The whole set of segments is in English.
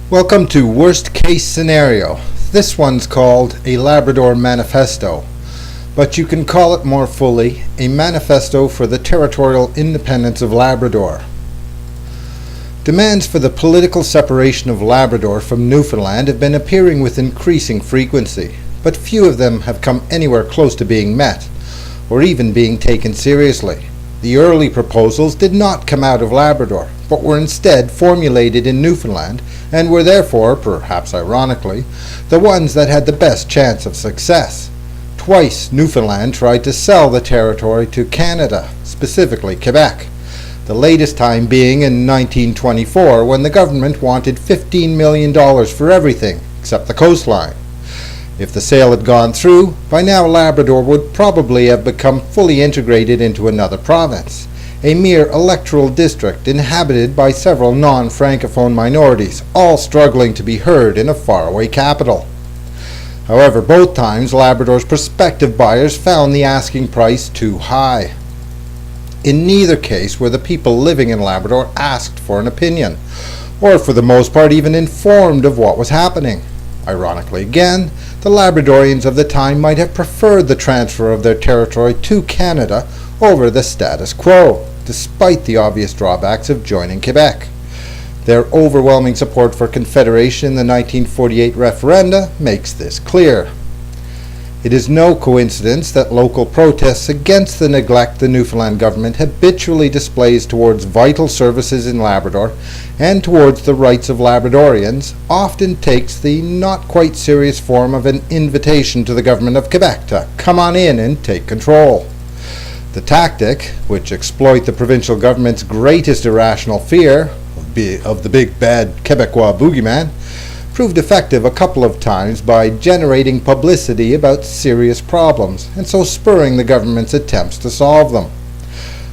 Welcome to Worst Case Scenario. This one's called a Labrador Manifesto, but you can call it more fully a manifesto for the territorial independence of Labrador. Demands for the political separation of Labrador from Newfoundland have been appearing with increasing frequency, but few of them have come anywhere close to being met, or even being taken seriously. The early proposals did not come out of Labrador, but were instead formulated in Newfoundland and were therefore, perhaps ironically, the ones that had the best chance of success. Twice Newfoundland tried to sell the territory to Canada, specifically Quebec, the latest time being in 1924 when the government wanted $15 million for everything except the coastline. If the sale had gone through, by now Labrador would probably have become fully integrated into another province, a mere electoral district inhabited by several non-francophone minorities, all struggling to be heard in a faraway capital. However, both times Labrador's prospective buyers found the asking price too high. In neither case were the people living in Labrador asked for an opinion, or for the most part even informed of what was happening. Ironically again, the Labradorians of the time might have preferred the transfer of their territory to Canada over the status quo, despite the obvious drawbacks of joining Quebec. Their overwhelming support for Confederation in the 1948 referenda makes this clear. It is no coincidence that local protests against the neglect the Newfoundland government habitually displays towards vital services in Labrador and towards the rights of Labradorians often takes the not quite serious form of an invitation to the government of Quebec to come on in and take control. The tactic, which exploit the provincial government's greatest irrational fear of the big bad Quebecois boogeyman, proved effective a couple of times by generating publicity about serious problems and so spurring the government's attempts to solve them.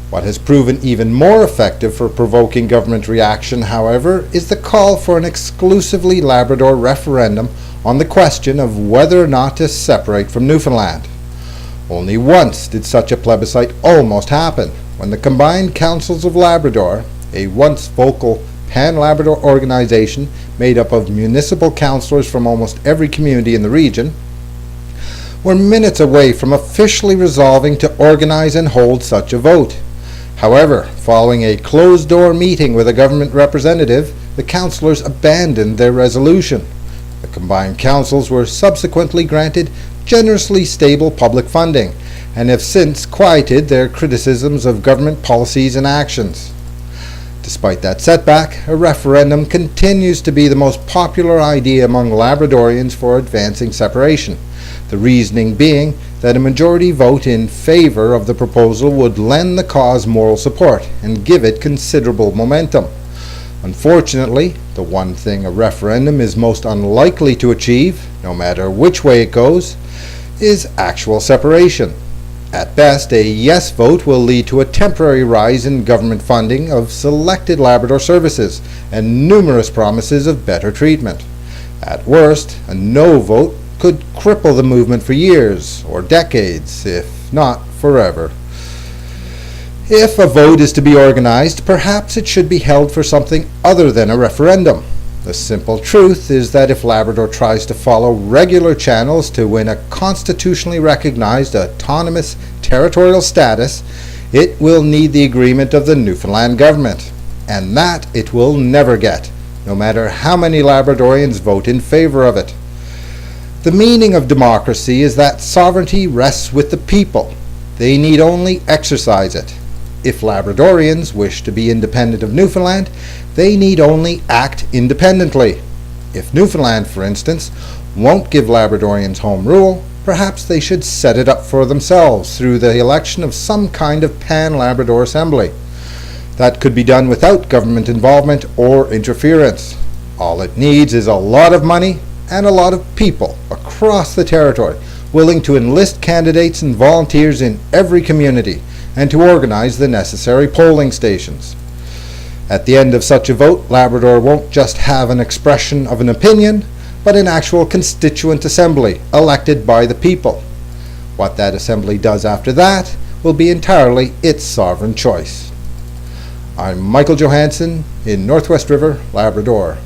What has proven even more effective for provoking government reaction, however, is the call for an exclusively Labrador referendum on the question of whether or not to separate from Newfoundland. Only once did such a plebiscite almost happen, when the combined councils of Labrador, a once vocal Pan-Labrador organization made up of municipal councillors from almost every community in the region, were minutes away from officially resolving to organize and hold such a vote. However, following a closed-door meeting with a government representative, the councillors abandoned their resolution. The combined councils were subsequently granted generously stable public funding and have since quieted their criticisms of government policies and actions. Despite that setback, a referendum continues to be the most popular idea among Labradorians for advancing separation, the reasoning being that a majority vote in favor of the proposal would lend the cause moral support and give it considerable momentum. Unfortunately, the one thing a referendum is most unlikely to achieve, no matter which way it goes, is actual separation. At best, a yes vote will lead to a temporary rise in government funding of selected Labrador services and numerous promises of better treatment. At worst, a no vote could cripple the movement for years or decades, if not forever. If a vote is to be organized, perhaps it should be held for something other than a referendum. The simple truth is that if Labrador tries to follow regular channels to win a constitutionally recognized autonomous territorial status, it will need the agreement of the Newfoundland government, and that it will never get, no matter how many Labradorians vote in favor of it. The meaning of democracy is that sovereignty rests with the people. They need only exercise it. If Labradorians wish to be independent of Newfoundland, they need only act independently. If Newfoundland, for instance, won't give Labradorians home rule, perhaps they should set it up for themselves through the election of some kind of Pan-Labrador Assembly. That could be done without government involvement or interference. All it needs is a lot of money and a lot of people across the territory willing to enlist candidates and volunteers in every community and to organize the necessary polling stations. At the end of such a vote, Labrador won't just have an expression of an opinion, but an actual constituent assembly elected by the people. What that assembly does after that will be entirely its sovereign choice. I'm Michael Johansen in Northwest River, Labrador.